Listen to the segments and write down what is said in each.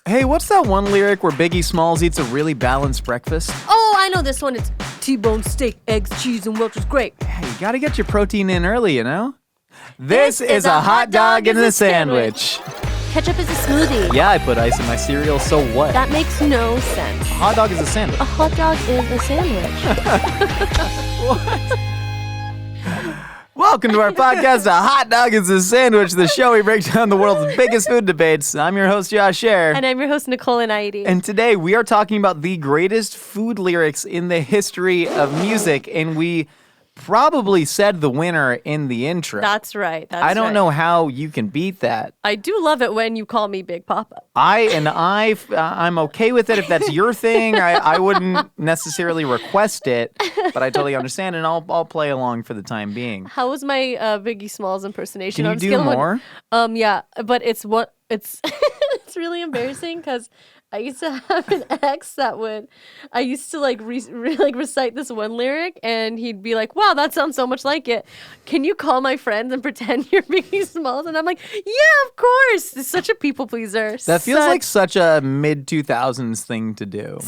Hey, what's that one lyric where Biggie Smalls eats a really balanced breakfast? Oh, I know this one. It's T-bone steak, eggs, cheese, and Welch's grape. Hey, you gotta get your protein in early, you know? This is a hot dog in a sandwich. Ketchup is a smoothie. Yeah, I put ice in my cereal, so what? That makes no sense. A hot dog is a sandwich. A hot dog is a sandwich. What? Welcome to our podcast, A Hot Dog is a Sandwich, the show we break down the world's biggest food debates. I'm your host, Josh Scher. And I'm your host, Nicole and And today we are talking about the greatest food lyrics in the history of music, and we probably said the winner in the intro. That's right. I don't know how you can beat that. I do love it when you call me Big Papa. I'm okay with it if that's your thing. I wouldn't necessarily request it, but I totally understand, and I'll play along for the time being. How was my Biggie Smalls impersonation? Can you do more? Yeah, but it's it's really embarrassing because I used to have an ex I used to recite this one lyric, and he'd be like, "Wow, that sounds so much like it. Can you call my friends and pretend you're Biggie Smalls?" And I'm like, "Yeah, of course." It's such a people pleaser. That feels like such a mid-2000s thing to do.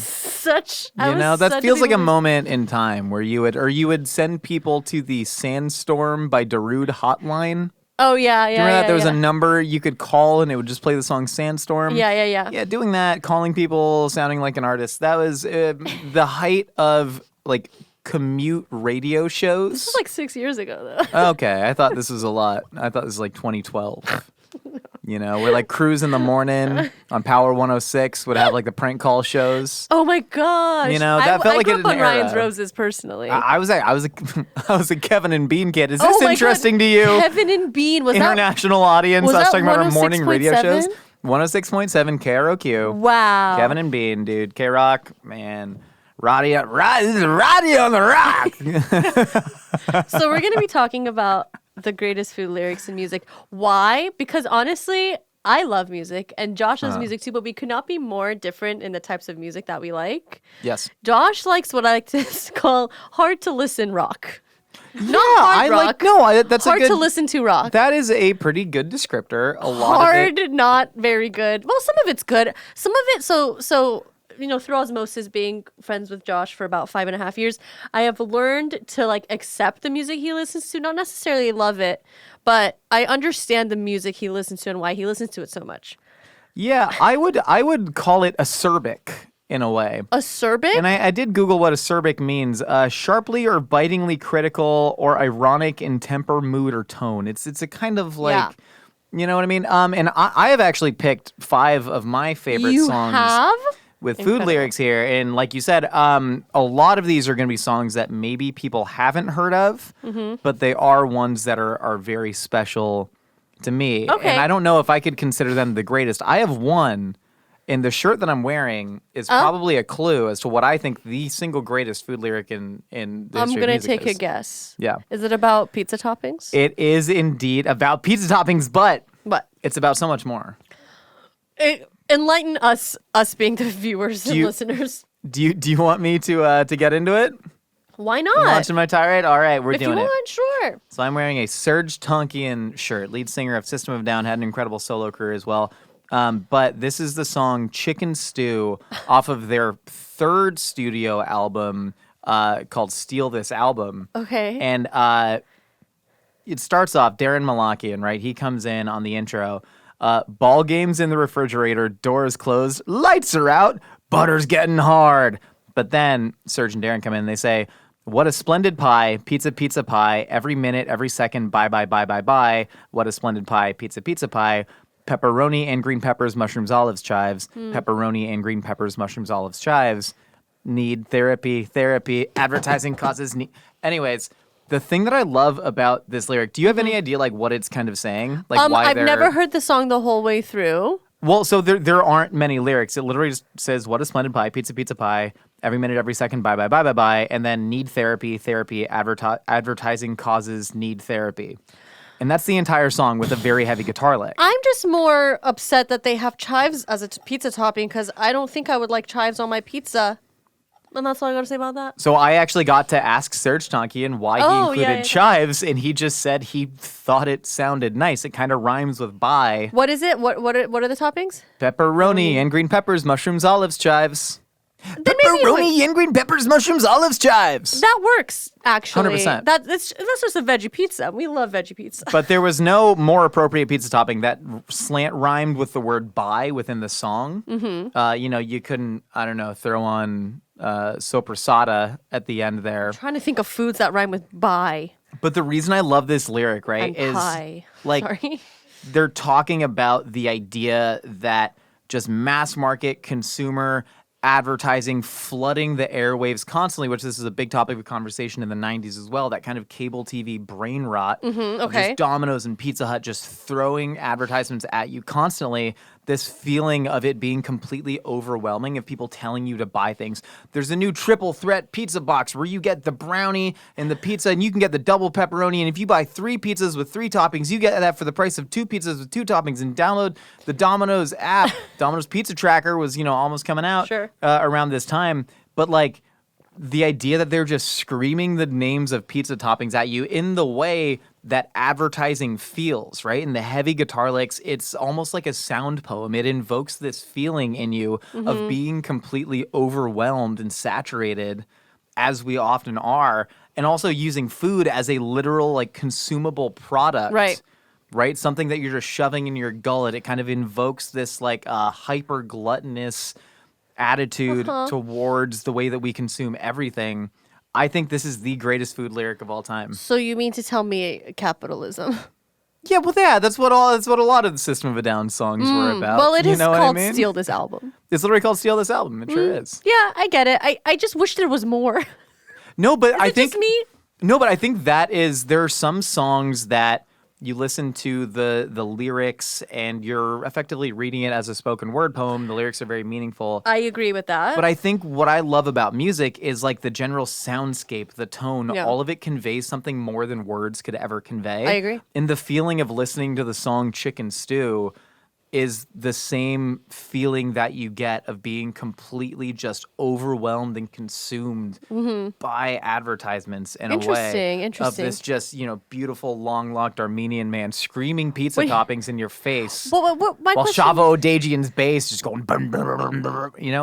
That feels like a moment in time where you would send people to the Sandstorm by Darude hotline. Oh, yeah. Do you remember that? There was a number you could call and it would just play the song Sandstorm? Yeah. Yeah, doing that, calling people, sounding like an artist. That was the height of, commute radio shows. This was 6 years ago, though. Okay, I thought this was a lot. I thought this was 2012. We're Cruise in the morning on Power 106 would have the prank call shows. Oh my gosh! That felt like I an grew up on era. Ryan's Roses personally. I was a Kevin and Bean kid. Is this interesting to you? Kevin and Bean was international audience. Was I was that talking about our morning radio 106.7? shows. 106.7 KROQ. Wow. Kevin and Bean, dude. K-Rock, man. Roddy on the rock. So we're gonna be talking about the greatest food lyrics in music. Why? Because honestly, I love music and Josh loves music too, but we could not be more different in the types of music that we like. Yes. Josh likes what I like to call hard to listen rock. Not hard rock. That's hard to listen to rock. That is a pretty good descriptor. Hard, not very good. Well, some of it's good. Some of it, so through osmosis, being friends with Josh for about 5.5 years, I have learned to accept the music he listens to, not necessarily love it, but I understand the music he listens to and why he listens to it so much. Yeah, I would call it acerbic in a way. Acerbic? And I did Google what acerbic means. Sharply or bitingly critical or ironic in temper, mood, or tone. It's a kind of you know what I mean? And I have actually picked 5 of my favorite songs. You have? With food lyrics here. And like you said, a lot of these are going to be songs that maybe people haven't heard of, but they are ones that are very special to me. Okay. And I don't know if I could consider them the greatest. I have one, and the shirt that I'm wearing is probably a clue as to what I think the single greatest food lyric in the history of music is. I'm going to take a guess. Yeah. Is it about pizza toppings? It is indeed about pizza toppings, but it's about so much more. Enlighten us being the viewers and listeners. Do you want me to get into it? Why not? I'm launching my tirade? All right, we're doing it. If you want, sure. So I'm wearing a Serj Tankian shirt. Lead singer of System of a Down, had an incredible solo career as well. But this is the song Chicken Stew off of their 3rd studio album called Steal This Album. Okay. And it starts off, Darren Malakian, right? He comes in on the intro. Ball games in the refrigerator, doors closed, lights are out, butter's getting hard. But then Serj and Darren come in and they say, what a splendid pie, pizza, pizza pie, every minute, every second, bye, bye, bye, bye, bye. What a splendid pie, pizza, pizza pie, pepperoni and green peppers, mushrooms, olives, chives, pepperoni and green peppers, mushrooms, olives, chives. Need therapy, advertising causes need. Anyways, the thing that I love about this lyric, do you have any idea what it's kind of saying? Why I've never heard the song the whole way through. Well, so there aren't many lyrics. It literally just says, what a splendid pie, pizza, pizza pie, every minute, every second, bye, bye, bye, bye, bye, and then need therapy, advertising causes need therapy. And that's the entire song with a very heavy guitar lick. I'm just more upset that they have chives as a pizza topping because I don't think I would like chives on my pizza. And that's all I got to say about that. So I actually got to ask Serge Tankian why he included chives, and he just said he thought it sounded nice. It kind of rhymes with "bye." What is it? What are the toppings? Pepperoni and green peppers, mushrooms, olives, chives. Then maybe Pepperoni and green peppers, mushrooms, olives, chives. That works, actually. 100%. That's just a veggie pizza. We love veggie pizza. But there was no more appropriate pizza topping that slant rhymed with the word "bye" within the song. Mm-hmm. You couldn't, I don't know, throw on sopressata at the end there. I'm trying to think of foods that rhyme with "bye." But the reason I love this lyric, right, And is pie. like Sorry. they're talking about the idea that just mass market consumer advertising flooding the airwaves constantly, which this is a big topic of conversation in the 90s as well, that kind of cable TV brain rot of just Domino's and Pizza Hut just throwing advertisements at you constantly. This feeling of it being completely overwhelming, of people telling you to buy things. There's a new triple threat pizza box where you get the brownie and the pizza, and you can get the double pepperoni. And if you buy 3 pizzas with 3 toppings, you get that for the price of 2 pizzas with 2 toppings. And download the Domino's app. Domino's Pizza Tracker was, almost coming out around this time. But like the idea that they're just screaming the names of pizza toppings at you in the way that advertising feels, right? In the heavy guitar licks, it's almost like a sound poem. It invokes this feeling in you of being completely overwhelmed and saturated, as we often are, and also using food as a literal, like, consumable product. Right? Something that you're just shoving in your gullet. It kind of invokes this, like, hyper gluttonous attitude towards the way that we consume everything. I think this is the greatest food lyric of all time. So you mean to tell me capitalism? Yeah, well, that's what a lot of the System of a Down songs were about. Well, it is called I mean? Steal This Album. It's literally called Steal This Album. It sure is. Yeah, I get it. I just wish there was more. No, but I think just me? No, but I think there are some songs that you listen to the lyrics and you're effectively reading it as a spoken word poem. The lyrics are very meaningful. I agree with that. But I think what I love about music is like the general soundscape, the tone, all of it conveys something more than words could ever convey. I agree. And the feeling of listening to the song Chicken Stew is the same feeling that you get of being completely just overwhelmed and consumed by advertisements in a way. Interesting. Of this just, beautiful, long-locked Armenian man screaming pizza toppings in your face. While Shavo Odagian's bass just going,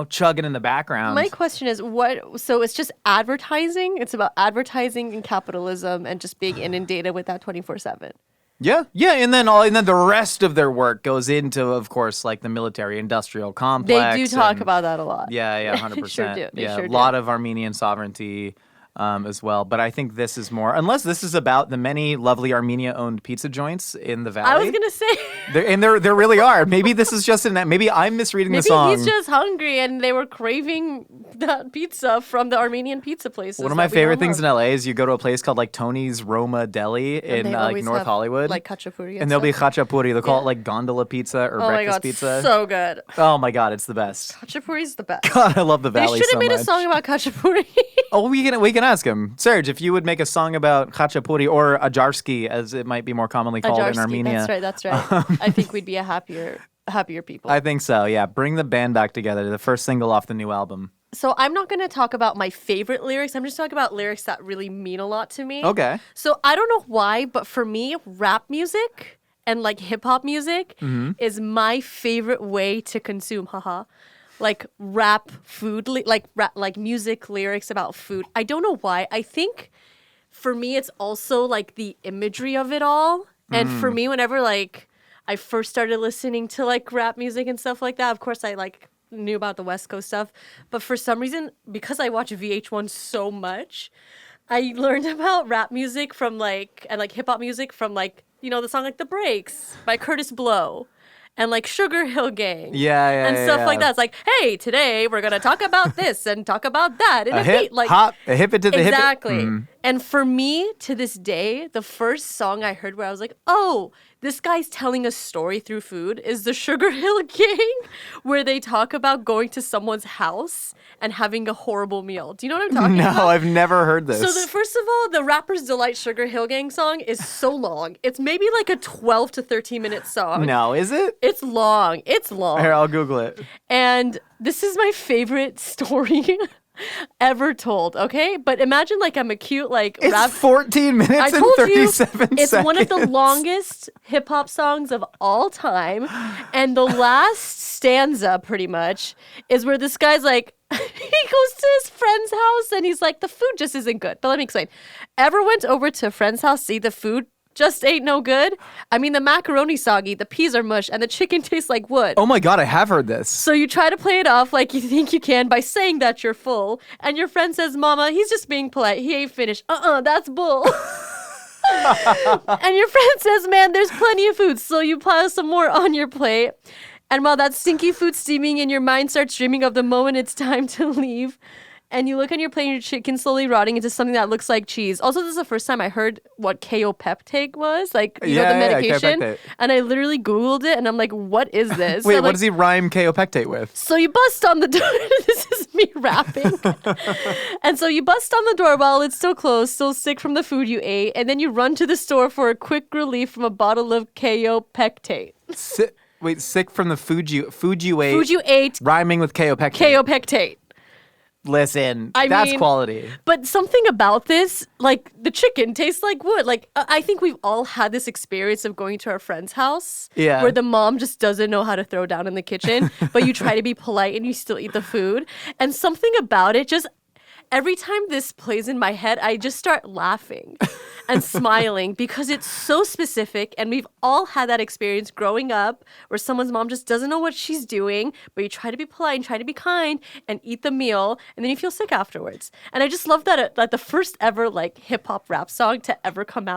chugging in the background. My question is, so it's just advertising? It's about advertising and capitalism and just being inundated with that 24/7. Yeah, and then the rest of their work goes into, of course, like the military-industrial complex. They do talk about that a lot. Yeah, 100%. Sure do. They sure a lot of Armenian sovereignty as well. But I think this is more, unless this is about the many lovely Armenia-owned pizza joints in the valley. I was gonna say, there really are. Maybe this is just maybe I'm misreading the song. Maybe he's just hungry and they were craving that pizza from the Armenian pizza places. One of my favorite things in LA is you go to a place called like Tony's Roma Deli in like North Hollywood, like khachapuri, and there'll be khachapuri. They'll call it like gondola pizza or breakfast pizza. So good. Oh my god, it's the best. Khachapuri's the best. God, I love the valley. They should have made much. a song about khachapuri. Oh, we can ask him, Serge, if you would make a song about khachapuri or ajarski, as it might be more commonly called in Armenia. That's right. I think we'd be a happier people. I think so. Yeah, bring the band back together. The first single off the new album. So I'm not going to talk about my favorite lyrics. I'm just talking about lyrics that really mean a lot to me. Okay. So I don't know why, but for me, rap music and like hip hop music is my favorite way to consume. Like rap food, like music lyrics about food. I don't know why. I think for me, it's also like the imagery of it all. And for me, whenever like I first started listening to like rap music and stuff like that, of course I like knew about the West Coast stuff, but for some reason, because I watch VH1 so much, I learned about rap music from like, and like hip hop music from like, the song like The Breaks by Curtis Blow and like Sugar Hill Gang. And stuff like that. It's like, hey, today we're going to talk about this and talk about that in a beat. Like hop, a hip it to the hip. Exactly. And for me, to this day, the first song I heard where I was like, oh, this guy's telling a story through food is the Sugar Hill Gang, where they talk about going to someone's house and having a horrible meal. Do you know what I'm talking about? No, I've never heard this. So first of all, the Rapper's Delight Sugar Hill Gang song is so long. It's maybe like a 12 to 13-minute song. No, is it? It's long. Here, I'll Google it. And this is my favorite story ever told, okay? But imagine like I'm a cute like It's 14 minutes I and told you 37 it's seconds. one of the longest hip hop songs of all time, and the last stanza pretty much is where this guy's like he goes to his friend's house and he's like the food just isn't good. But let me explain. Ever went over to a friend's house, see the food just ain't no good? I mean, the macaroni soggy, the peas are mush, and the chicken tastes like wood. Oh my God, I have heard this. So you try to play it off like you think you can by saying that you're full, and your friend says, Mama, he's just being polite. He ain't finished. That's bull. And your friend says, man, there's plenty of food. So you pile some more on your plate. And while that stinky food's steaming in your mind starts dreaming of the moment it's time to leave, and you look on your plate and your chicken slowly rotting into something that looks like cheese. Also, this is the first time I heard what KO peptake was, like, you know, the medication. Kaopectate. And I literally Googled it, and I'm like, what is this? Wait, So, what like, does he rhyme kaopectate with? so you bust on the door. This is me rapping. And so you bust on the door while it's still closed, still sick from the food you ate, and then you run to the store for a quick relief from a bottle of kaopectate. Wait, sick from the food you ate. Food you ate, Rhyming with kaopectate. kaopectate. Listen, I that's mean, quality. But something about this, like the chicken tastes like wood. Like I think we've all had this experience of going to our friend's house Yeah. where the mom just doesn't know how to throw down in the kitchen, but you try to be polite and you still eat the food. And something about it just every time this plays in my head, I just start laughing and smiling because it's so specific. And we've all had that experience growing up where someone's mom just doesn't know what she's doing, but you try to be polite and try to be kind and eat the meal, and then you feel sick afterwards. And I just love that that the first ever like hip hop rap song to ever come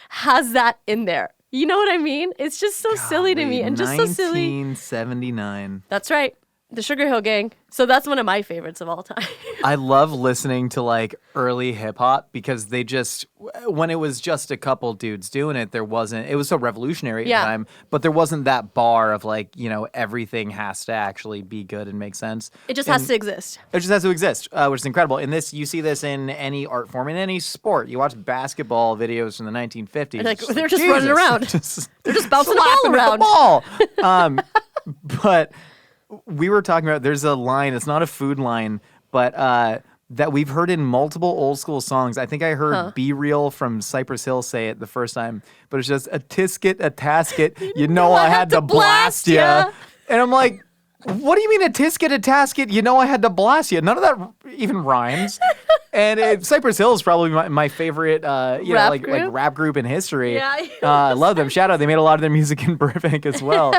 has that in there. You know what I mean? It's just so silly to me and just so silly. 1979. That's right. The Sugar Hill Gang. So that's one of my favorites of all time. I love listening to like early hip hop because they just, when it was just a couple dudes doing it, it was so revolutionary at the time, but there wasn't that bar of like, you know, everything has to actually be good and make sense. It just has to exist. It just has to exist, which is incredible. In this, you see this in any art form, in any sport. You watch basketball videos from the 1950s. And, like, it's they're just running around. They're just bouncing the ball slapping around. The ball. But we were talking about, there's a line, it's not a food line, but that we've heard in multiple old school songs. I think I heard Be Real from Cypress Hill say it the first time, but it's just a tisket, a tasket, you know I had to blast ya. And I'm like, what do you mean a tisket, a tasket, you know I had to blast you? None of that even rhymes. And Cypress Hill is probably my favorite, like rap group in history. Yeah, I love them. Shout out. They made a lot of their music in Burbank as well.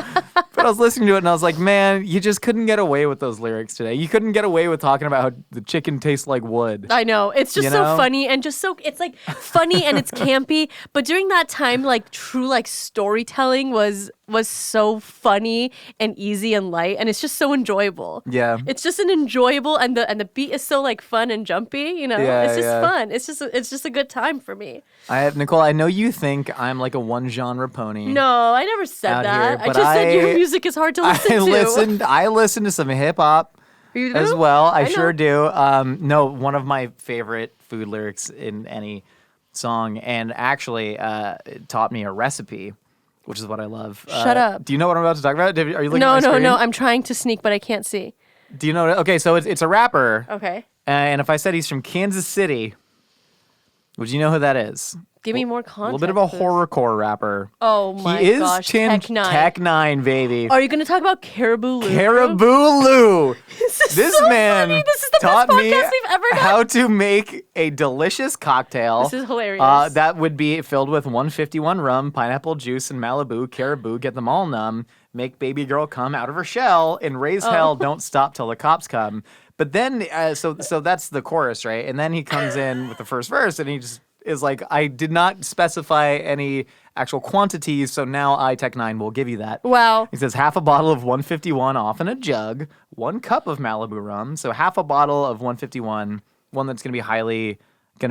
But I was listening to it and I was like, man, you just couldn't get away with those lyrics today. You couldn't get away with talking about how the chicken tastes like wood. I know. It's just so funny and just so, it's like funny and it's campy. But during that time, like true like storytelling was so funny and easy and light, and it's just so enjoyable. Yeah. It's just an enjoyable, and the beat is so like fun and jumpy, you know. Yeah, it's just fun. It's just a good time for me. Nicole, I know you think I'm like a one genre pony. No, I never said out that. here, I but just said your music is hard to listen to. I listened to some hip hop You do? as well. I sure know. do. No, one of my favorite food lyrics in any song, and actually it taught me a recipe, which is what I love. Shut up. Do you know what I'm about to talk about? Are you looking No, at my screen? no. I'm trying to sneak, but I can't see. Do you know? Okay, so it's a rapper. Okay. And if I said he's from Kansas City, would you know who that is? Give me more A context. little bit of a please. horrorcore rapper. Oh my he is gosh, Tech Nine. Tech Nine, baby. Are you going to talk about Caribou Lou? Caribou Lou. This so man funny. This is the taught best me podcast we've ever done. how to make a delicious cocktail. This is hilarious. That would be filled with 151 rum, pineapple juice, and Malibu. Caribou, get them all numb. Make baby girl come out of her shell and raise hell. Don't stop till the cops come. But then, so that's the chorus, right? And then he comes in with the first verse, and he just is like, I did not specify any actual quantities, so now I, Tech Nine, will give you that. Wow. He says half a bottle of 151 off in a jug, 1 cup of Malibu rum, so half a bottle of 151, one that's going to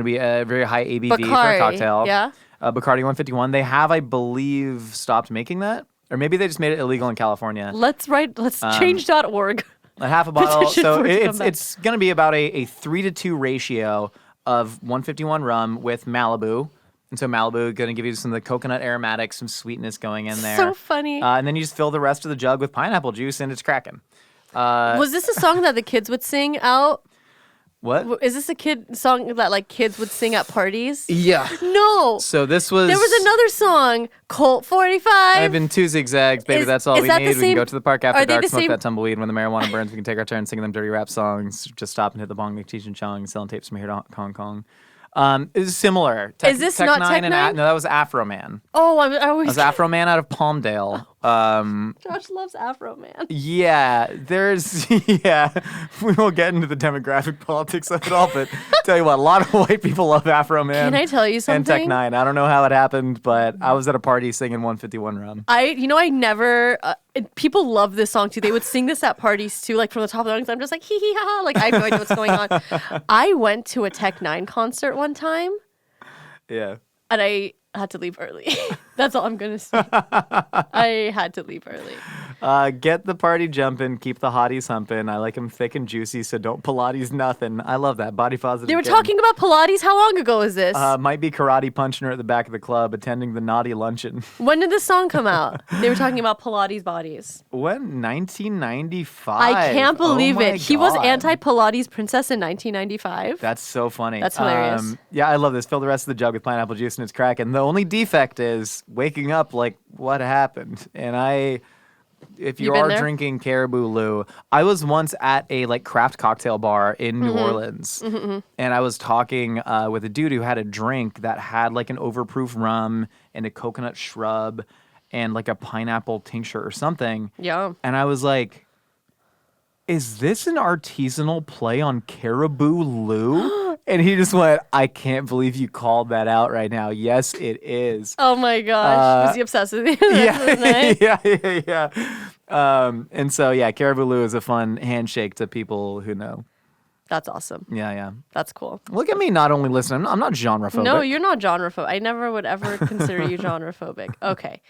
be a very high ABV for a Bacardi, cocktail. yeah. Bacardi 151. They have, I believe, stopped making that, or maybe they just made it illegal in California. Let's change.org. A half a bottle. Petition So for it to come it's going to be about a 3-to-2 ratio of 151 rum with Malibu. And so Malibu going to give you some of the coconut aromatics, some sweetness going in there. So funny. And then you just fill the rest of the jug with pineapple juice, and it's cracking. Was this a song that the kids would sing out? What? Is this a kid song that like kids would sing at parties? Yeah. No. So this was. There was another song, Colt 45. I've been 2 zigzags, baby. That's all we that the need. We can same- go to the park after are they dark, the smoke same- that tumbleweed. When the marijuana burns, we can take our turn singing them dirty rap songs. Just stop and hit the bong, make Cheech and Chong, selling tapes from here to Hong Kong. It's similar. Is this not Tech Nine? No, that was Afro Man. Oh, I That always. was Afro Man out of Palmdale. Josh loves Afro Man. Yeah, there's yeah. We won't get into the demographic politics of it all, but tell you what, a lot of white people love Afro Man. Can I tell you And Tech something? Nine. I don't know how it happened, but I was at a party singing 151 Rum. I never. People love this song too. They would sing this at parties too, like from the top of the lungs. I'm just like hee hee ha ha. Like I have no idea what's going on. I went to a Tech Nine concert one time, Yeah. and I had to leave early. That's all I'm gonna say. I had to leave early. Get the party jumping, keep the hotties humping. I like them thick and juicy, so don't Pilates nothing. I love that. Body positive. They were kid. talking about Pilates. How long ago is this? Might be karate punching her at the back of the club, attending the naughty luncheon. When did this song come out? They were talking about Pilates bodies. When? 1995. I can't believe Oh my it. He was God. anti-Pilates princess in 1995. That's so funny. That's hilarious. Yeah, I love this. Fill the rest of the jug with pineapple juice and it's cracking. The only defect is waking up like, what happened? And if you You been are there? drinking Caribou Lou, I was once at a like craft cocktail bar in Mm-hmm. New Orleans, and I was talking with a dude who had a drink that had like an overproof rum and a coconut shrub and like a pineapple tincture or something. Yeah. And I was like, is this an artisanal play on Caribou Lou? And he just went, I can't believe you called that out right now. Yes, it is. Oh my gosh. Was he obsessed with you? That's nice. Yeah. And so, yeah, Caribou Lou is a fun handshake to people who know. That's awesome. Yeah. That's cool. Look at me not only listening. I'm not genre phobic. No, you're not genre phobic. I never would ever consider you genre phobic. Okay.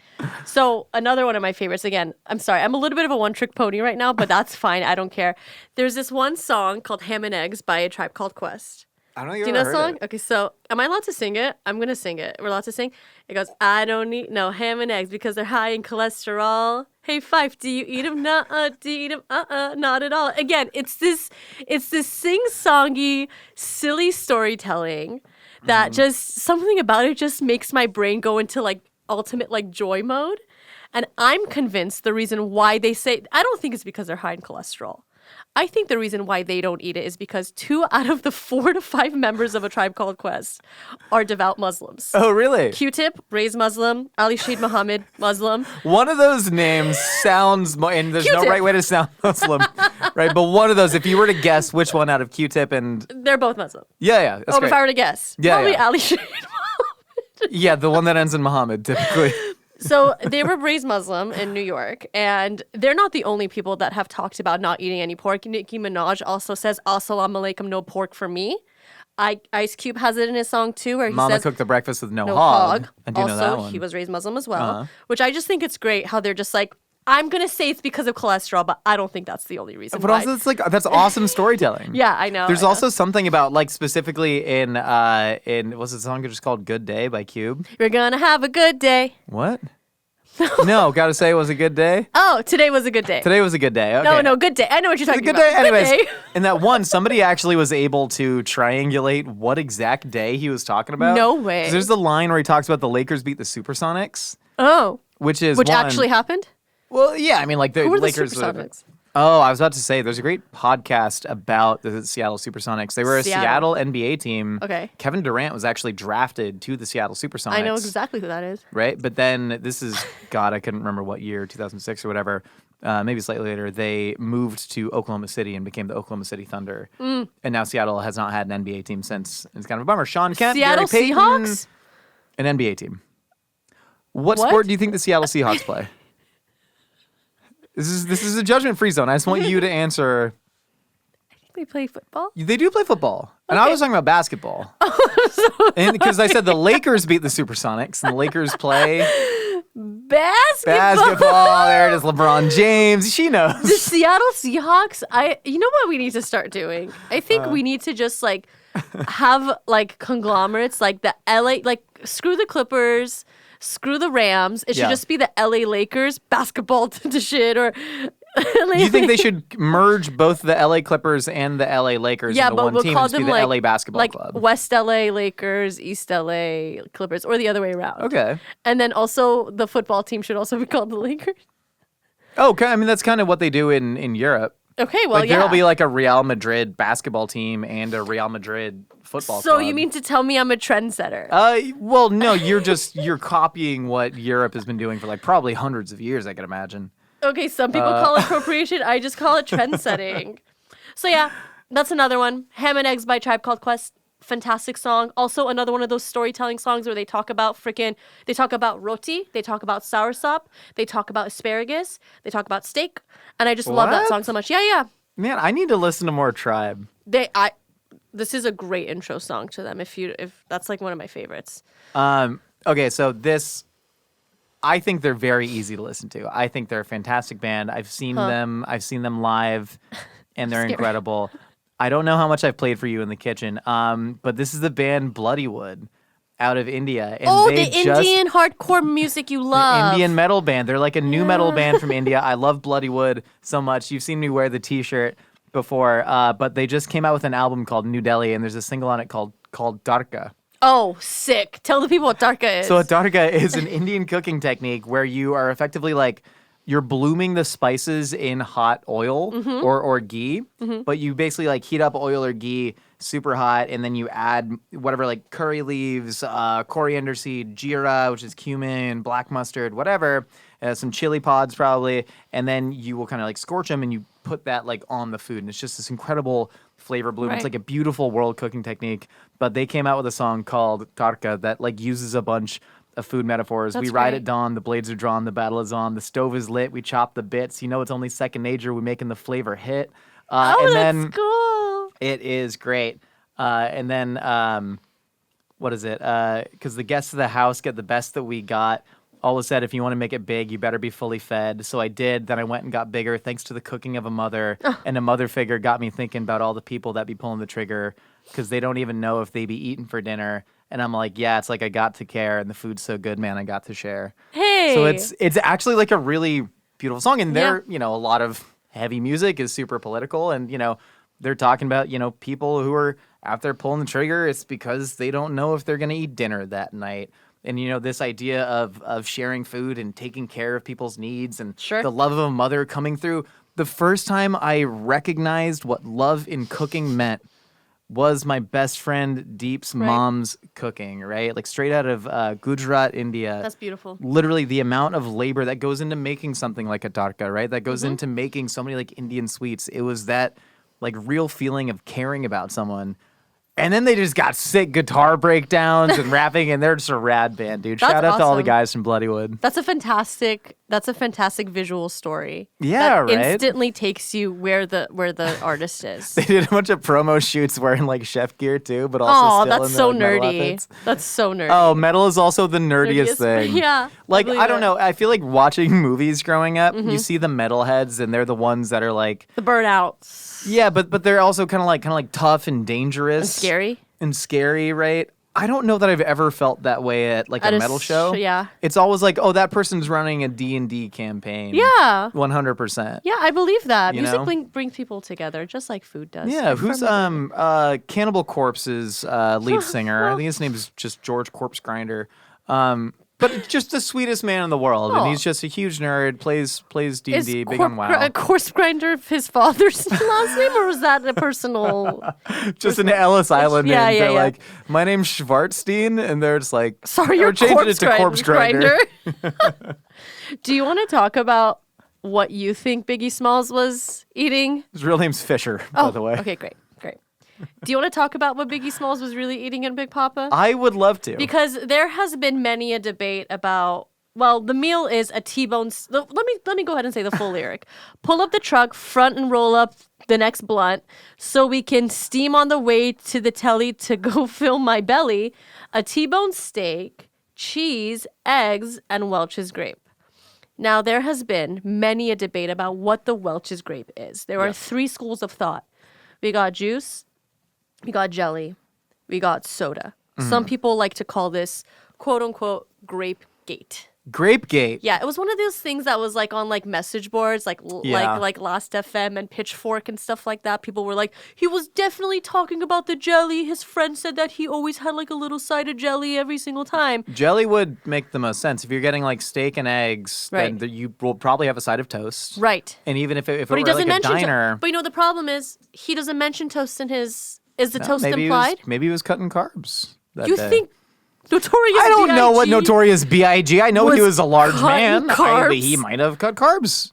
So another one of my favorites, again, I'm sorry, I'm a little bit of a one-trick pony right now, but that's fine. I don't care. There's this one song called Ham and Eggs by A Tribe Called Quest. I don't know Do you know that song? Okay, so am I allowed to sing it? I'm going to sing it. We're allowed to sing? It goes, I don't eat no ham and eggs because they're high in cholesterol. Hey, Fife, do you eat them? Nuh-uh. Do you eat them? Not at all. Again, it's this sing-songy, silly storytelling that just, something about it just makes my brain go into like ultimate like joy mode. And I'm convinced the reason why they say, I don't think it's because they're high in cholesterol. I think the reason why they don't eat it is because 2 out of the 4 to 5 members of A Tribe Called Quest are devout Muslims. Oh, really? Q-Tip, raised Muslim. Ali Shaid Muhammad, Muslim. One of those names sounds, and there's no Q-Tip. right way to sound Muslim, right? But one of those, if you were to guess which one out of Q-Tip and They're both Muslim. yeah, that's great. If I were to guess. Yeah, Probably yeah. Ali Shaid Muhammad. Yeah, the one that ends in Muhammad, typically. So they were raised Muslim in New York, and they're not the only people that have talked about not eating any pork. Nicki Minaj also says, Assalamu alaikum, no pork for me. Ice Cube has it in his song too, where he Mama says, cooked the breakfast with no no hog. hog. I do Also, know that one. he was raised Muslim as well, Uh-huh. which I just think it's great how they're just like, I'm going to say it's because of cholesterol, but I don't think that's the only reason But why. also, it's like that's awesome storytelling. Yeah, I know. There's I know. also something about like specifically in what's the song just called "Good Day" by Cube? You're going to have a good day. What? No, gotta say it was a good day. Oh, today was a good day. Today was a good day. Okay. No, good day. I know what you're It was talking a good about. day. Anyways, Good day. in that one, somebody actually was able to triangulate what exact day he was talking about. No way. 'Cause there's the line where he talks about the Lakers beat the Supersonics, Oh, which is which one- actually happened? Well, yeah, I mean, like the Who were the Lakers. Supersonics? Oh, I was about to say, there's a great podcast about the Seattle Supersonics. They were a Seattle. Seattle NBA team. Okay. Kevin Durant was actually drafted to the Seattle Supersonics. I know exactly who that is. Right? But then this is, God, I couldn't remember what year, 2006 or whatever, maybe slightly later, they moved to Oklahoma City and became the Oklahoma City Thunder. And now Seattle has not had an NBA team since. It's kind of a bummer. Sean Kemp, Seattle Gary Payton, Seahawks? an NBA team. What What? sport do you think the Seattle Seahawks play? This is a judgment-free zone. I just want you to answer. I think they play football. They do play football. And I was talking about basketball. And because I said the Lakers beat the Supersonics, and the Lakers play basketball. There it is, LeBron James. She knows. The Seattle Seahawks, you know what we need to start doing? I think we need to just like have like conglomerates like the LA, like screw the Clippers, screw the Rams. It should Yeah. just be the LA Lakers basketball to shit, or Do you think they should merge both the LA Clippers and the LA Lakers Yeah, into but one we'll team call and just be them the like LA Basketball like Club? West LA Lakers, East LA Clippers, or the other way around. Okay. And then also the football team should also be called the Lakers. Oh, okay. I mean, that's kind of what they do in Europe. Okay, well, Like, yeah. there'll be like a Real Madrid basketball team and a Real Madrid football So club. you mean to tell me I'm a trendsetter? Well, no, you're copying what Europe has been doing for like probably hundreds of years, I could imagine. Okay, some people call it appropriation. I just call it trend setting. So yeah, that's another one. Ham and Eggs by Tribe Called Quest. Fantastic song. Also another one of those storytelling songs where they talk about roti, they talk about soursop, they talk about asparagus, they talk about steak, and I just love that What? song so much. Yeah. Man, I need to listen to more Tribe. This is a great intro song to them if that's like one of my favorites. Okay, so this, I think they're very easy to listen to. I think they're a fantastic band. I've seen them live, and they're Scary. incredible. I don't know how much I've played for you in the kitchen, but this is the band Bloodywood out of India. And The Indian hardcore music you love. Indian metal band. They're like a new metal band from India. I love Bloodywood so much. You've seen me wear the T-shirt before, but they just came out with an album called New Delhi, and there's a single on it called Darka. Oh, sick. Tell the people what darka is. So a darka is an Indian cooking technique where you are effectively like you're blooming the spices in hot oil or ghee, but you basically like heat up oil or ghee super hot, and then you add whatever like curry leaves, coriander seed, jeera, which is cumin, black mustard, whatever, some chili pods probably, and then you will kind of like scorch them and you put that like on the food, and it's just this incredible flavor bloom. Right. It's like a beautiful world cooking technique. But they came out with a song called Tarka that like uses a bunch of food metaphors. That's We ride great. at dawn, the blades are drawn, the battle is on, the stove is lit, we chop the bits. You know it's only second nature, we're making the flavor hit. And that's then cool. it is great. And then what is it? Because the guests of the house get the best that we got. Always said, if you want to make it big, you better be fully fed. So I did. Then I went and got bigger thanks to the cooking of a mother. And a mother figure got me thinking about all the people that be pulling the trigger because they don't even know if they be eating for dinner. And I'm like, yeah, it's like I got to care, and the food's so good, man, I got to share. Hey. So it's actually like a really beautiful song. And there, a lot of heavy music is super political. And, they're talking about, people who are out there pulling the trigger. It's because they don't know if they're going to eat dinner that night. And, this idea of sharing food and taking care of people's needs and Sure. the love of a mother coming through. The first time I recognized what love in cooking meant was my best friend Deep's Right. mom's cooking, right? Like straight out of Gujarat, India. That's beautiful. Literally the amount of labor that goes into making something like a tarka, right? That goes Mm-hmm. into making so many like Indian sweets. It was that like real feeling of caring about someone. And then they just got sick guitar breakdowns and rapping, and they're just a rad band, dude. That's Shout out to all the awesome. guys from Bloodywood. That's a fantastic visual story. Yeah, that right? Instantly takes you where the artist is. They did a bunch of promo shoots wearing like chef gear too, but also Oh, still that's in so the, like, metal nerdy. outfits. That's so nerdy. Oh, metal is also the nerdiest thing. Yeah. Like, believe I don't it. know. I feel like watching movies growing up, you see the metalheads, and they're the ones that are like, The burnouts. yeah, but they're also kind of like tough and dangerous. And scary. Right? I don't know that I've ever felt that way at like At a a metal sh- show. yeah. It's always like, oh, that person's running a D&D campaign. Yeah. 100%. Yeah, I believe that. You Music know? brings people together, just like food does. Yeah, I who's firmly believe Cannibal Corpse's lead singer? I think his name is just George Corpse Grinder. But just the sweetest man in the world, and Oh. he's just a huge nerd. Plays D&D, Is big on WoW. a Corpse Grinder his father's last name, or was that a personal? Just an Ellis Island Yeah, name. yeah, They're yeah. like, my name's Schwarzstein, and they're just like, Sorry, "Oh, you're changing Corpse it to Corpse Grinder. Do you want to talk about what you think Biggie Smalls was eating? His real name's Fisher, by the way. Okay, great. Do you want to talk about what Biggie Smalls was really eating in Big Papa? I would love to. Because there has been many a debate about. Well, the meal is a T-bone. Let me go ahead and say the full lyric. Pull up the truck, front and roll up the next blunt, so we can steam on the way to the telly to go fill my belly. A T-bone steak, cheese, eggs, and Welch's grape. Now there has been many a debate about what the Welch's grape is. There are three schools of thought. We got juice, we got jelly, we got soda. Some people like to call this "quote unquote" grape gate. Grapegate. Yeah, it was one of those things that was like on like message boards, like Yeah. like Last FM and Pitchfork and stuff like that. People were like, he was definitely talking about the jelly. His friend said that he always had like a little side of jelly every single time. Jelly would make the most sense. If you're getting like steak and eggs, Right. then you will probably have a side of toast. Right. And even if it But he were doesn't like a mention diner, but you know the problem is he doesn't mention toast in his. Is the toast maybe implied? maybe he was cutting carbs. That You day. think Notorious I don't know what B.I.G. Notorious B.I.G. I know he was was a large cutting man. carbs? He might have cut carbs.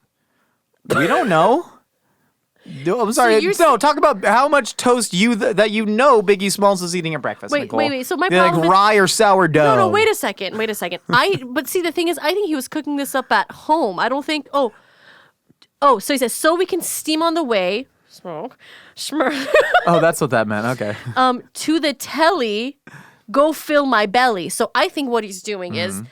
We don't know. No, I'm sorry. you're No, talk about how much toast that you know Biggie Smalls is eating at breakfast. Wait, Nicole. wait. So my They're problem like is rye or sourdough. no. Wait a second. But see, the thing is, I think he was cooking this up at home. I don't think. Oh. So he says, so we can steam on the way. Smoke. Oh, that's what that meant. Okay. To the telly, go fill my belly. So I think what he's doing is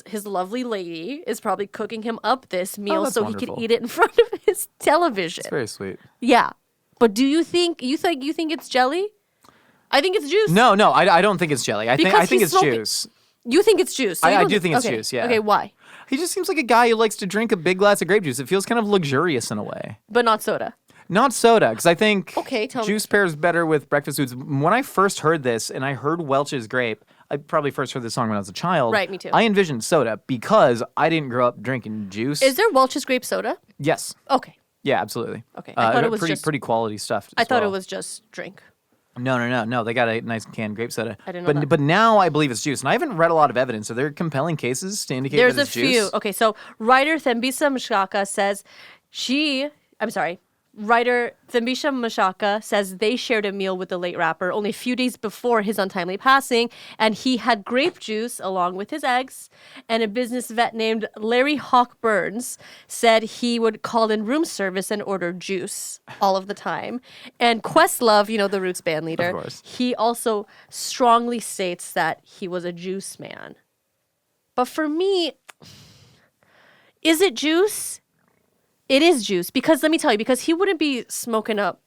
his lovely lady is probably cooking him up this meal that's so he wonderful. can eat it in front of his television. It's very sweet. Yeah. But do you think it's jelly? I think it's juice. No, I don't think it's jelly. I Because think he's it's smoking- juice. You think it's juice. So you I don't do think it's okay. juice, yeah. Okay, why? He just seems like a guy who likes to drink a big glass of grape juice. It feels kind of luxurious in a way. But not soda. Not soda, because I think Okay, tell me. juice pairs better with breakfast foods. When I first heard this and I heard Welch's Grape, I probably first heard this song when I was a child. Right, me too. I envisioned soda because I didn't grow up drinking juice. Is there Welch's grape soda? Yes. Okay. Yeah, absolutely. Okay, I thought it was pretty just- quality stuff. I as thought it well. was just drink. No. They got a nice canned grape soda. I didn't know that. But now I believe it's juice, and I haven't read a lot of evidence. Are there compelling cases to indicate There's that a it's few. juice? Okay, so writer Thembisa Mashaka says Writer Thembisha Mashaka says they shared a meal with the late rapper only a few days before his untimely passing, and he had grape juice along with his eggs. And a business vet named Larry Hawk Burns said he would call in room service and order juice all of the time. And Questlove, you know, the Roots band leader, Of course. he also strongly states that he was a juice man. But for me, is it juice? It is juice because let me tell you, because he wouldn't be smoking up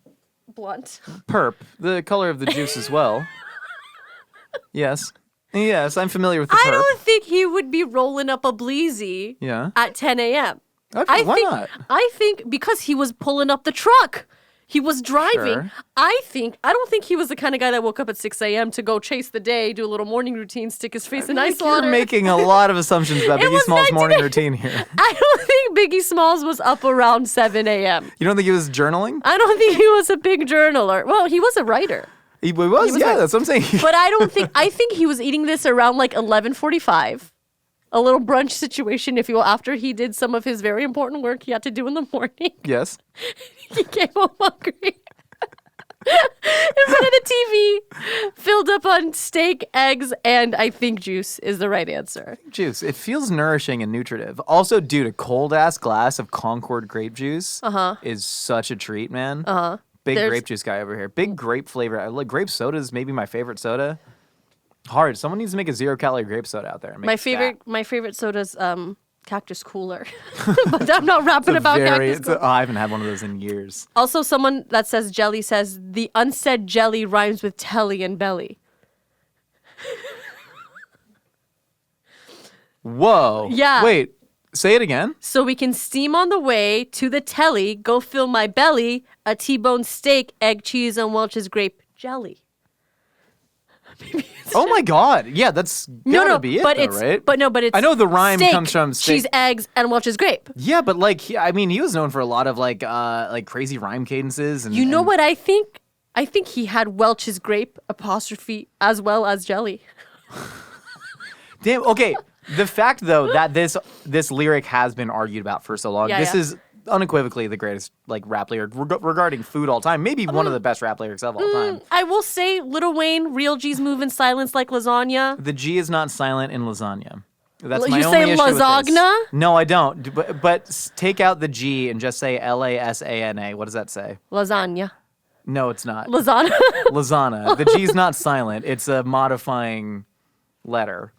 blunt. Perp, the color of the juice as well. Yes, I'm familiar with the I perp. don't think he would be rolling up a bleezy Yeah. at 10 a.m. Okay, why not? I think because he was pulling up the truck. He was driving. Sure. I don't think he was the kind of guy that woke up at 6 a.m. to go chase the day, do a little morning routine, stick his face in ice You're water. making a lot of assumptions about It Biggie was Smalls' morning 19 routine here. I don't think Biggie Smalls was up around 7 a.m. You don't think he was journaling? I don't think he was a big journaler. Well, he was a writer. He was, was yeah, like- that's what I'm saying. But I think he was eating this around like 11:45. A little brunch situation, if you will, after he did some of his very important work he had to do in the morning. Yes. He came home hungry. In front of the TV, filled up on steak, eggs, and I think juice is the right answer. Juice. It feels nourishing and nutritive. Also, dude, a cold-ass glass of Concord grape juice is such a treat, man. Big There's- grape juice guy over here. Big grape flavor. I like grape soda is maybe my favorite soda. Hard. Someone needs to make a 0-calorie grape soda out there. And make My it favorite stat. my favorite soda's Cactus Cooler. But I'm not rapping about Cactus Cooler. I haven't had one of those in years. Also, someone that says jelly says the unsaid jelly rhymes with telly and belly. Whoa. Yeah. Wait. Say it again. So we can steam on the way to the telly, go fill my belly, a T-bone steak, egg, cheese, and Welch's grape jelly. Oh my God. Yeah, that's gotta be it, but though, it's right? but it's I know the rhyme steak, comes from steak. cheese, eggs, and Welch's grape. Yeah, but like, I mean, he was known for a lot of like crazy rhyme cadences. And You know and- what I think? I think he had Welch's grape apostrophe as well as jelly. Damn. Okay. The fact though that this lyric has been argued about for so long. Yeah, This yeah. is unequivocally the greatest like rap lyric regarding food all time. Maybe one of the best rap lyrics of all time. I will say, Lil Wayne, real G's move in silence like lasagna. The G is not silent in lasagna. That's You my say only issue with this. lasagna? No, I don't. But take out the G and just say LASANA. What does that say? Lasagna. No, it's not. Lasagna. Lasagna. The G's not silent. It's a modifying letter.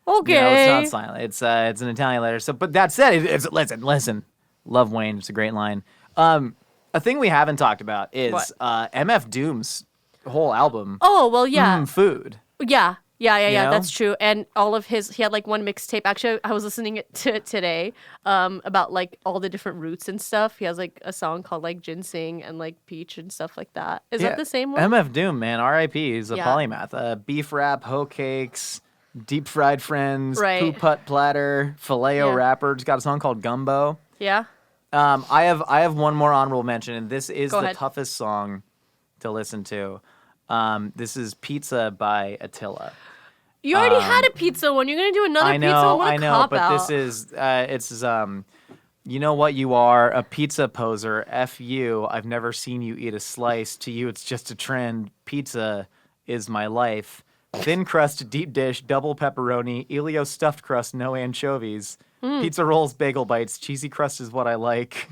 Okay. You know, it's not silent. It's an Italian letter. So, but that said, it's listen. Love Wayne. It's a great line. A thing we haven't talked about is What? MF Doom's whole album. Oh, well, yeah. Food. Yeah. know? That's true. And all of he had like one mixtape. Actually, I was listening to it today about like all the different roots and stuff. He has like a song called like Ginseng and like Peach and stuff like that. Is that the same one? MF Doom, man. R.I.P. He's a Yeah. polymath. Beef wrap, hoe cakes, deep fried friends, Right. poo putt platter, filet-o Yeah. rapper. He's got a song called Gumbo. Yeah. I have one more honorable mention, and this is Go the ahead. toughest song to listen to. This is Pizza by Attila. You already had a pizza one. You're gonna do another I know, pizza one. What a I know, cop but out. this is you know what you are, a pizza poser. F you. I've never seen you eat a slice. To you, it's just a trend. Pizza is my life. Thin crust, deep dish, double pepperoni, Elio stuffed crust, no anchovies. Pizza rolls, bagel bites, cheesy crust is what I like.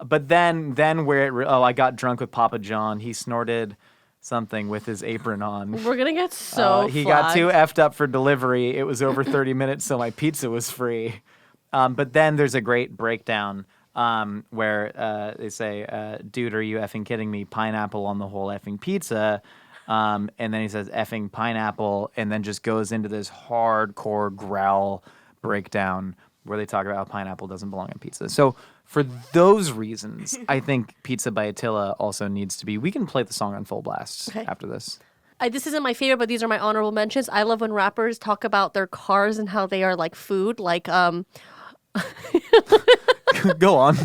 But then where I got drunk with Papa John. He snorted something with his apron on. We're gonna get so. He got too flagged. effed up for delivery. It was over 30 minutes, so my pizza was free. But then there's a great breakdown where they say, dude, are you effing kidding me? Pineapple on the whole effing pizza. And then he says effing pineapple and then just goes into this hardcore growl breakdown where they talk about how pineapple doesn't belong on pizza. So for those reasons, I think Pizza by Attila also needs to be. We can play the song on full blast after this. This isn't my favorite, but these are my honorable mentions. I love when rappers talk about their cars and how they are like food. Like Go on.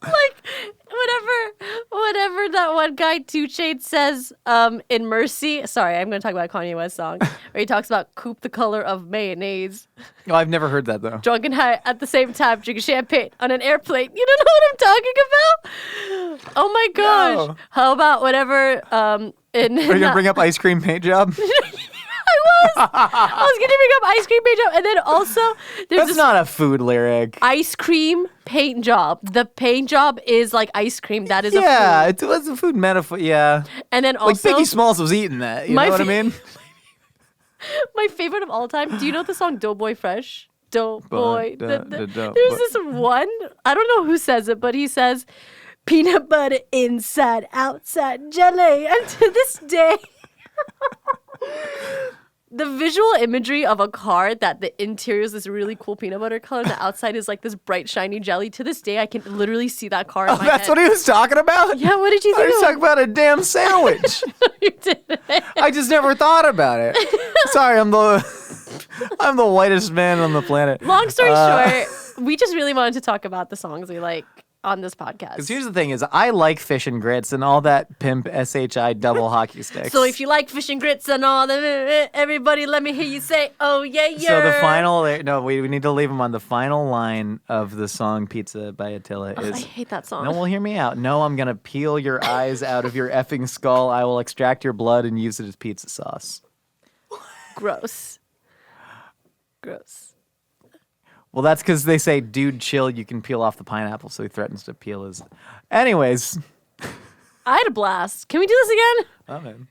like whatever that one guy 2 Chainz says in Mercy. Sorry, I'm gonna talk about a Kanye West song where he talks about coupe the color of mayonnaise, Oh, I've never heard that though. drunk and high at the same time, drinking champagne on an airplane. You don't know what I'm talking about? Oh my gosh! No. How about whatever? Are you gonna bring up ice cream paint job? I was gonna bring up ice cream paint job, and then also there's That's this not a food lyric. ice cream paint job. The paint job is like ice cream. That is a Yeah, food. it was a food metaphor. Yeah, And then like also Biggie Smalls was eating that. You My know what I fa- mean? my favorite of all time. Do you know the song Doughboy Fresh? Doughboy. Doughboy. There's this one. I don't know who says it, but he says peanut butter inside, outside, jelly. And to this day, the visual imagery of a car that the interior is this really cool peanut butter color and the outside is like this bright, shiny jelly. To this day, I can literally see that car in my That's head. what he was talking about? Yeah, what did you I think? was talking about a damn sandwich. You did. I just never thought about it. Sorry, I'm the whitest man on the planet. Long story short, we just really wanted to talk about the songs we like on this podcast. Because here's the thing: is I like fish and grits and all that pimp SHI double hockey sticks. So if you like fish and grits and all that, everybody let me hear you say, oh yeah, yeah. So the final, no, we need to leave him on the final line of the song "Pizza" by Attila I is. hate that song. No, well, hear me out. No, I'm gonna peel your eyes out of your effing skull. I will extract your blood and use it as pizza sauce. Gross. Gross. Well, that's because they say, dude, chill, you can peel off the pineapple, so he threatens to peel his. Anyways. I had a blast. Can we do this again? Oh, man.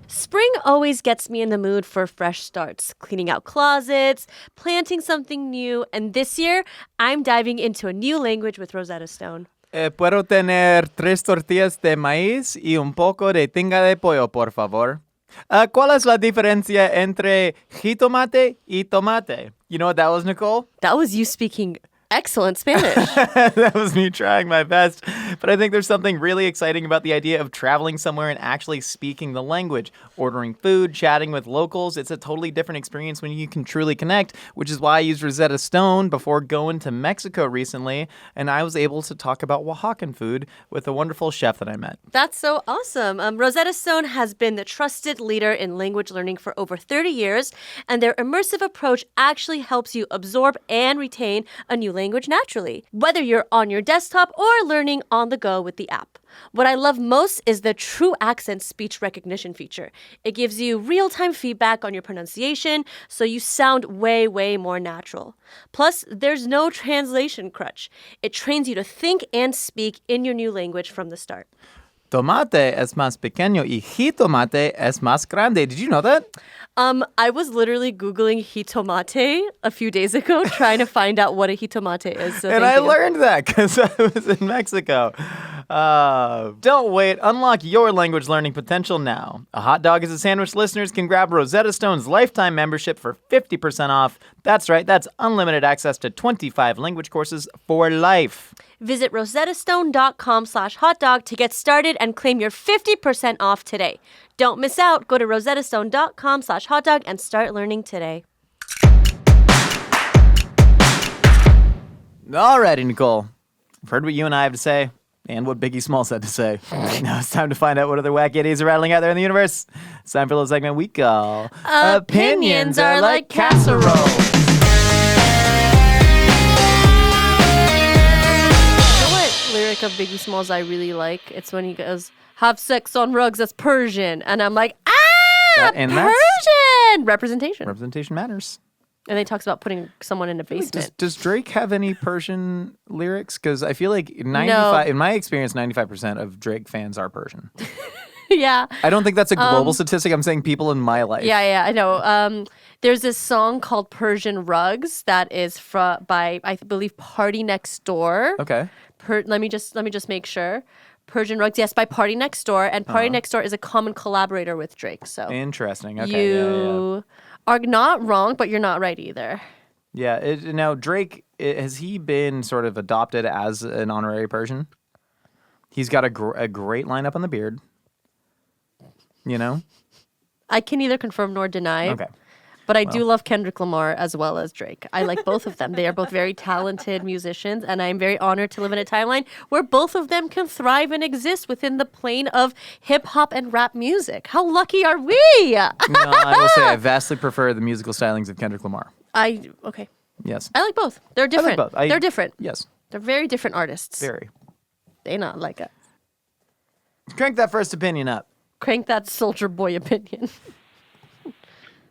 Spring always gets me in the mood for fresh starts, cleaning out closets, planting something new, and this year, I'm diving into a new language with Rosetta Stone. Puedo tener 3 tortillas de maíz y un poco de tinga de pollo, por favor. ¿Cuál es la diferencia entre jitomate y tomate? You know what that was, Nicole? That was you speaking excellent Spanish. That was me trying my best. But I think there's something really exciting about the idea of traveling somewhere and actually speaking the language. Ordering food, chatting with locals. It's a totally different experience when you can truly connect, which is why I used Rosetta Stone before going to Mexico recently. And I was able to talk about Oaxacan food with a wonderful chef that I met. That's so awesome. Rosetta Stone has been the trusted leader in language learning for over 30 years, and their immersive approach actually helps you absorb and retain a new language naturally, whether you're on your desktop or learning on the go with the app. What I love most is the True Accent speech recognition feature. It gives you real-time feedback on your pronunciation, so you sound way, way more natural. Plus, there's no translation crutch. It trains you to think and speak in your new language from the start. Tomate es más pequeño y jitomate es más grande. Did you know that? I was literally Googling hitomate a few days ago, trying to find out what a hitomate is. So And thank I you. learned that because I was in Mexico. Don't wait. Unlock your language learning potential now. A Hot Dog is a Sandwich listeners can grab Rosetta Stone's lifetime membership for 50% off. That's right. That's unlimited access to 25 language courses for life. Visit rosettastone.com/hotdog to get started and claim your 50% off today. Don't miss out. Go to rosettastone.com/hotdog and start learning today. Alrighty, Nicole. I've heard what you and I have to say and what Biggie Smalls had to say. Now it's time to find out what other wacky ideas are rattling out there in the universe. It's time for a little segment we call Opinions Are Like Casseroles. You know what lyric of Biggie Smalls I really like? It's when he goes, have sex on rugs, that's Persian. And I'm like, Persian! Representation. Representation matters. And then he talks about putting someone in a basement. Does Drake have any Persian lyrics? Because I feel like 95, in my experience, 95% of Drake fans are Persian. Yeah. I don't think that's a global statistic. I'm saying people in my life. Yeah, I know. There's this song called Persian Rugs that is by, I believe, Party Next Door. Okay. Let me just make sure. Persian Rugs, yes, by Party Next Door. And Party Next Door is a common collaborator with Drake. So interesting. Okay. You are not wrong, but you're not right either. Yeah. Now, Drake, has he been sort of adopted as an honorary Persian? He's got a great lineup on the beard. You know? I can neither confirm nor deny. Okay. But I do love Kendrick Lamar as well as Drake. I like both of them. They are both very talented musicians, and I'm very honored to live in a timeline where both of them can thrive and exist within the plane of hip-hop and rap music. How lucky are we? No, I will say I vastly prefer the musical stylings of Kendrick Lamar. Okay. Yes. I like both. They're different. I like both. They're different. Yes. They're very different artists. Very. They not like us. Crank that first opinion up. Crank that Soldier Boy opinion.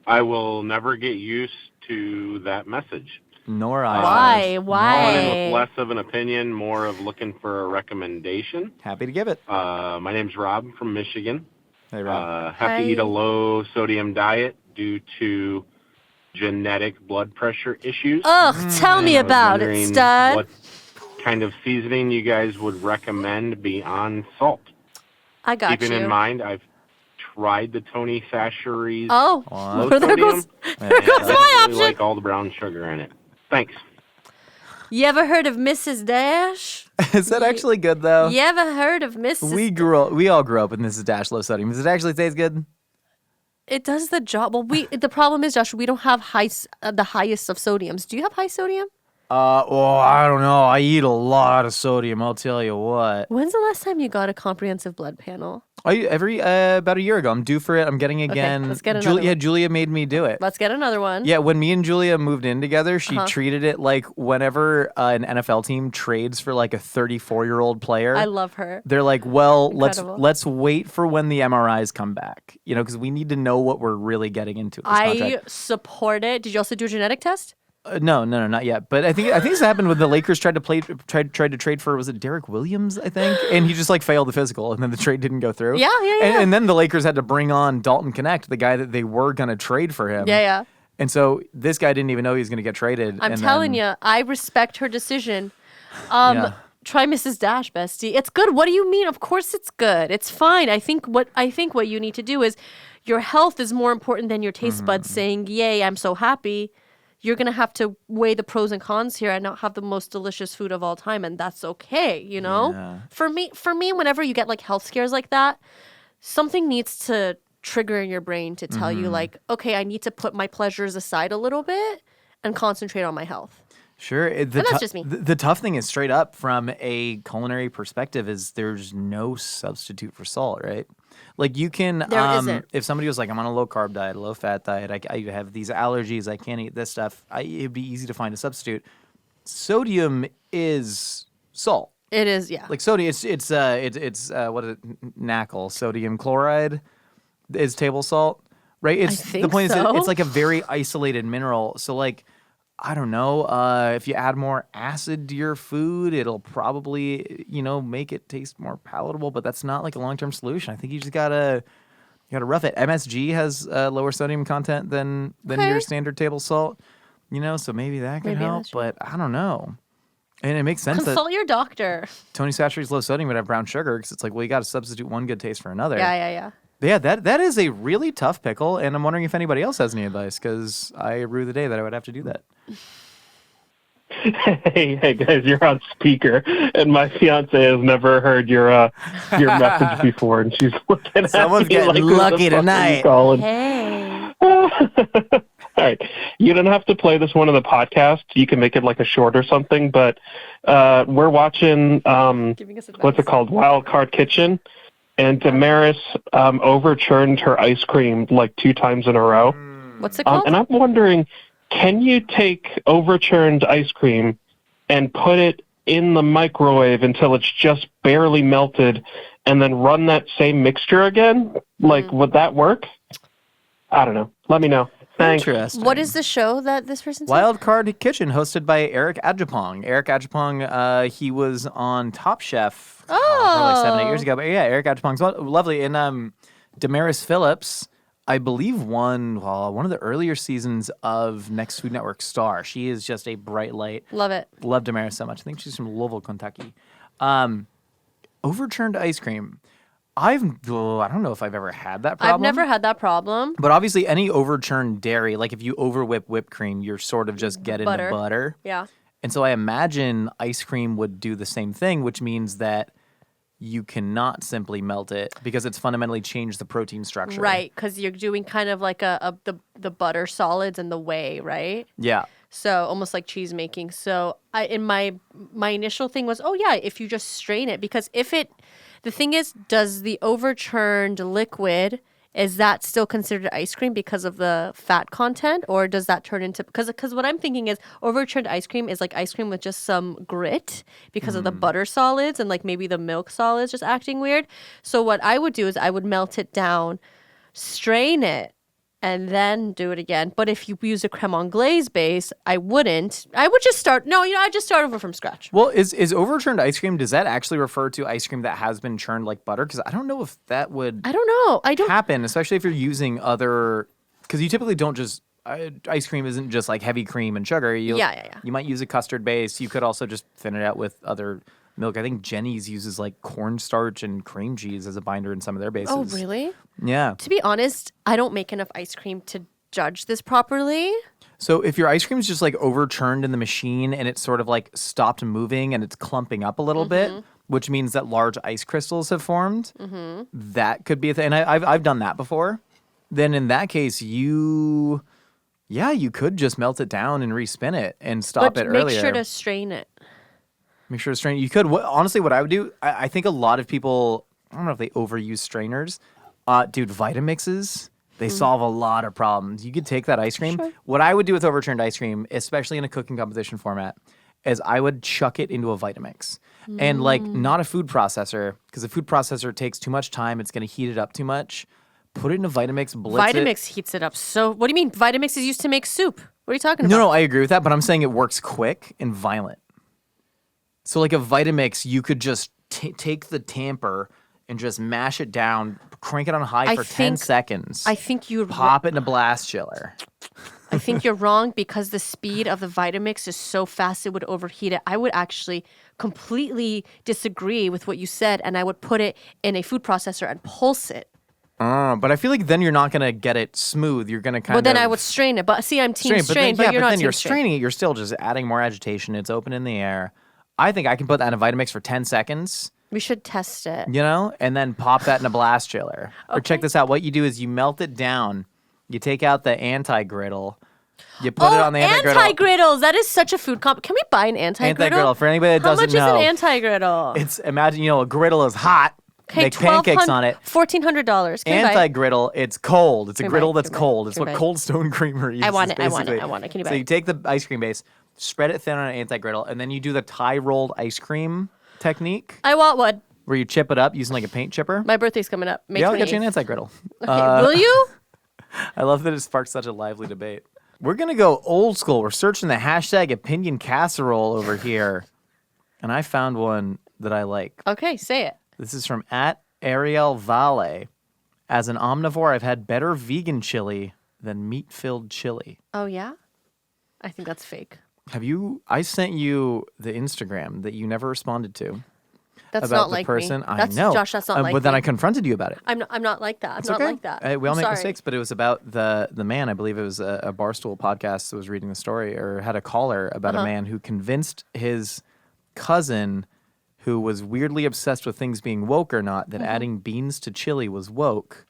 I will never get used to that message. Nor I. Why? With less of an opinion, more of looking for a recommendation. Happy to give it. My name's Rob from Michigan. Hey, Rob. Have to eat a low sodium diet due to genetic blood pressure issues. Ugh, tell me about it, stud. What kind of seasoning you guys would recommend beyond salt? I got Keeping in mind, I've tried the Tony Chachere's low there goes my option. really like all the brown sugar in it. Thanks. You ever heard of Mrs. Dash? Is that actually good though? You ever heard of Mrs. We all grew up with Mrs. Dash low sodium. Does it actually taste good? It does the job. Well, the problem is, Josh, we don't have the highest of sodiums. Do you have high sodium? Well, I don't know. I eat a lot of sodium. I'll tell you what. When's the last time you got a comprehensive blood panel? About a year ago. I'm due for it. I'm getting again. Okay, let's get another one. Julia made me do it. Let's get another one. Yeah, when me and Julia moved in together, she treated it like whenever an NFL team trades for like a 34-year-old player. I love her. They're like, well, Incredible. let's wait for when the MRIs come back, because we need to know what we're really getting into. With this contract. Support it. Did you also do a genetic test? No, not yet. But I think this happened when the Lakers tried to trade for, was it Derek Williams? I think, and he just like failed the physical, and then the trade didn't go through. Yeah. And then the Lakers had to bring on Dalton Connect, the guy that they were gonna trade for him. Yeah. And so this guy didn't even know he was gonna get traded. I'm telling you, I respect her decision. Try Mrs. Dash, bestie. It's good. What do you mean? Of course it's good. It's fine. I think what you need to do is, your health is more important than your taste buds saying, "Yay, I'm so happy." You're going to have to weigh the pros and cons here and not have the most delicious food of all time. And that's okay, Yeah. For me, whenever you get like health scares like that, something needs to trigger in your brain to tell you like, okay, I need to put my pleasures aside a little bit and concentrate on my health. Sure. That's just me. The tough thing is, straight up from a culinary perspective, is there's no substitute for salt, right? Like you can, There isn't. if somebody was like, I'm on a low carb diet, a low fat diet, I have these allergies, I can't eat this stuff, it'd be easy to find a substitute. Sodium is salt. It is, yeah. Like sodium, it's what is it? NaCl, sodium chloride is table salt, right? I think the point so. is it's like a very isolated mineral. So like, I don't know, if you add more acid to your food, it'll probably, make it taste more palatable, but that's not like a long-term solution. I think you just gotta rough it. MSG has lower sodium content than your standard table salt, so maybe that could help, that's true. but I don't know. And it makes sense Consult your doctor. Tony Chachere's low sodium would have brown sugar because it's like, well, you got to substitute one good taste for another. Yeah. But yeah, that is a really tough pickle, and I'm wondering if anybody else has any advice because I rue the day that I would have to do that. Hey guys, you're on speaker, and my fiance has never heard your message before, and she's looking Someone's at me getting like, who the lucky fuck are you tonight. calling? Hey. All right, you don't have to play this one in the podcast. You can make it like a short or something. But we're watching Giving us advice. what's it called, Wild Card Kitchen, and Damaris overturned her ice cream like 2 times in a row. What's it called? And I'm wondering, can you take overturned ice cream and put it in the microwave until it's just barely melted, and then run that same mixture again? Like, would that work? I don't know. Let me know. Thanks. Interesting. What is the show that this person said? Wild Card Kitchen, hosted by Eric Adjepong. Eric Adjepong, he was on Top Chef probably like 7-8 years ago. But yeah, Eric Adjepong's lovely. And Damaris Phillips, I believe, won one of the earlier seasons of Next Food Network Star. She is just a bright light. Love it. Love Damaris so much. I think she's from Louisville, Kentucky. Overturned ice cream. I don't know if I've ever had that problem. I've never had that problem. But obviously, any overturned dairy, like if you overwhip whipped cream, you're sort of just getting the butter. Yeah. And so I imagine ice cream would do the same thing, which means that you cannot simply melt it because it's fundamentally changed the protein structure. Right, because you're doing kind of like the butter solids and the whey, right? Yeah. So almost like cheese making. So my initial thing was, oh yeah, if you just strain it, because the thing is, does the overturned liquid, is that still considered ice cream because of the fat content, or does that turn into, because what I'm thinking is overturned ice cream is like ice cream with just some grit because of the butter solids and like maybe the milk solids just acting weird. So what I would do is I would melt it down, strain it, and then do it again. But if you use a creme anglaise base, I wouldn't. I would just I'd just start over from scratch. Well, is overturned ice cream, does that actually refer to ice cream that has been churned like butter? Because I don't know if that would I don't know. happen, especially if you're using other, because you typically don't just, ice cream isn't just like heavy cream and sugar. You might use a custard base. You could also just thin it out with other milk. I think Jenny's uses like cornstarch and cream cheese as a binder in some of their bases. Oh, really? Yeah. To be honest, I don't make enough ice cream to judge this properly. So if your ice cream is just like overturned in the machine and it's sort of like stopped moving and it's clumping up a little bit, which means that large ice crystals have formed, that could be a thing. And I've done that before. Then in that case, you could just melt it down and respin it and stop it earlier. But make sure to strain it. Make sure to strain it. You could. Honestly, what I would do, I think a lot of people, I don't know if they overuse strainers. Dude, Vitamixes, they solve a lot of problems. You could take that ice cream. Sure. What I would do with overturned ice cream, especially in a cooking competition format, is I would chuck it into a Vitamix. And like not a food processor, because a food processor takes too much time. It's going to heat it up too much. Put it in a Vitamix, blitz it. Vitamix heats it up. So what do you mean? Vitamix is used to make soup. What are you talking about? No, I agree with that, but I'm saying it works quick and violent. So like a Vitamix, you could just take the tamper and just mash it down, crank it on high for 10 seconds. I think you pop it in a blast chiller. I think you're wrong because the speed of the Vitamix is so fast it would overheat it. I would actually completely disagree with what you said, and I would put it in a food processor and pulse it. But I feel like then you're not going to get it smooth. You're going to kind of... Well, then I would strain it. But see, I'm team strain, but you're not then team you're strain. straining it. You're still just adding more agitation. It's open in the air. I think I can put that in a Vitamix for 10 seconds. We should test it. You know? And then pop that in a blast chiller. Or check this out. What you do is you melt it down. You take out the anti-griddle. You put it on the anti-griddle. Anti-griddles. That is such a food comp. Can we buy an anti-griddle? Anti-griddle. For anybody that doesn't know. How much is an anti-griddle? It's, imagine, a griddle is hot. Okay, make pancakes on it. $1,400. Anti-griddle, it's cold. It's a Can griddle buy it, that's can buy it, cold. It's can what buy it. Cold Stone Creamer uses. I want it. Basically. I want it. Can you buy So it? you take the ice cream base, spread it thin on an anti-griddle, and then you do the tie rolled ice cream technique. I want one. Where you chip it up using like a paint chipper. My birthday's coming up. May Yeah, 28th. I'll get you an anti-griddle. Okay, will you? I love that it sparks such a lively debate. We're going to go old school. We're searching the hashtag opinion casserole over here. And I found one that I like. Okay, say it. This is from @ArielVale. As an omnivore, I've had better vegan chili than meat-filled chili. Oh, yeah? I think that's fake. I sent you the Instagram that you never responded to. That's about not the like person. me. I know. Josh, that's not like But then me. I confronted you about it. I'm not like that. I'm It's not okay. like that. We all I'm make sorry. mistakes, but it was about the man. I believe it was a Barstool podcast that was reading the story or had a caller about a man who convinced his cousin, who was weirdly obsessed with things being woke or not, that adding beans to chili was woke,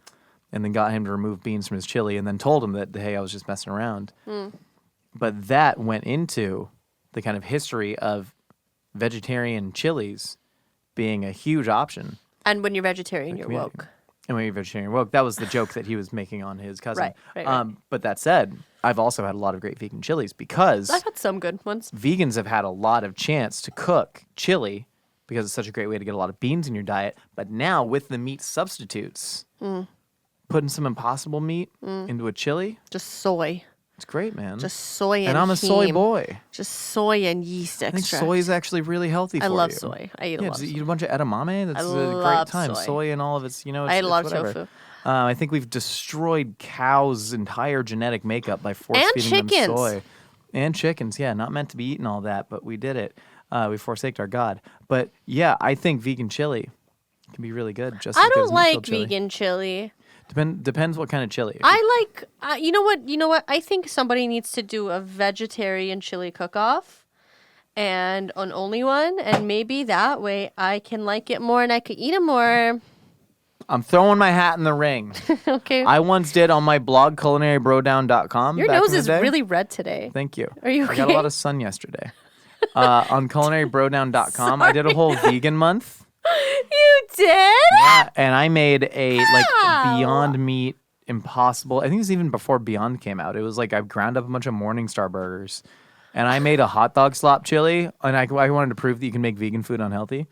and then got him to remove beans from his chili, and then told him that, hey, I was just messing around. But that went into the kind of history of vegetarian chilies being a huge option. And when you're vegetarian, you're community. woke. And when you're vegetarian woke, that was the joke that he was making on his cousin. Right. But that said, I've also had a lot of great vegan chilies because I've had some good ones. vegans have had a lot of chance to cook chili because it's such a great way to get a lot of beans in your diet. But now with the meat substitutes, putting some Impossible meat into a chili, Just soy. it's great, man. Just soy and and I'm a soy heme. boy. Just soy and yeast I think extract. soy is actually really healthy for I you. love soy. I eat a Yeah, lot just of eat soy. a bunch of edamame. That's a great love time. soy. And all of its, it's, I eat a lot it's of whatever. tofu. I think we've destroyed cows' entire genetic makeup by force And feeding them chickens. soy. And chickens, yeah, not meant to be eating all that, but we did it. We forsaked our god. But yeah, I think vegan chili can be really good. Just I as good don't as meat-filled like chili. vegan chili. Depends what kind of chili. I like, you know what? I think somebody needs to do a vegetarian chili cook-off and an only one. And maybe that way I can like it more and I could eat it more. I'm throwing my hat in the ring. Okay. I once did on my blog, culinarybrodown.com. Your back nose in the is day. really red today. Thank you. Are you I got a okay? lot of sun yesterday. On culinarybrodown.com, I did a whole vegan month. You did? Yeah, and I made a How? Beyond Meat Impossible. I think it was even before Beyond came out. It was like I ground up a bunch of Morningstar burgers, and I made a hot dog slop chili. And I wanted to prove that you can make vegan food unhealthy,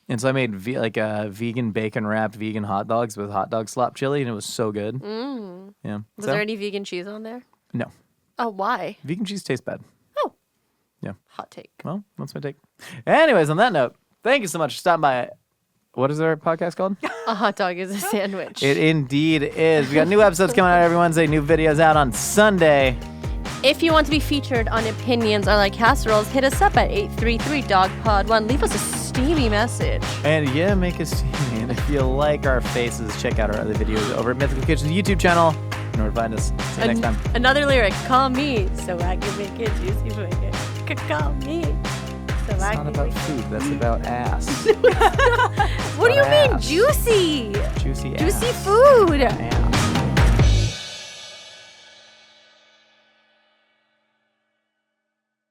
and so I made vegan bacon wrapped vegan hot dogs with hot dog slop chili, and it was so good. Yeah. Was there any vegan cheese on there? No. Oh, why? Vegan cheese tastes bad. Oh. Yeah. Hot take. Well, that's my take. Anyways, on that note, thank you so much for stopping by. What is our podcast called? A hot dog is a sandwich. It indeed is. We got new episodes coming out every Wednesday, new videos out on Sunday. If you want to be featured on Opinions or like Casseroles, hit us up at 833-DOGPOD1. Leave us a steamy message. And yeah, make us steamy. And if you like our faces, check out our other videos over at Mythical Kitchen's YouTube channel. You know where to find us. See you next time. Another lyric, call me so I can make it juicy for you. Call me so It's I not can about make it. food. That's about ass. What do you mean, ass. juicy? Juicy ass. Juicy food. Ass.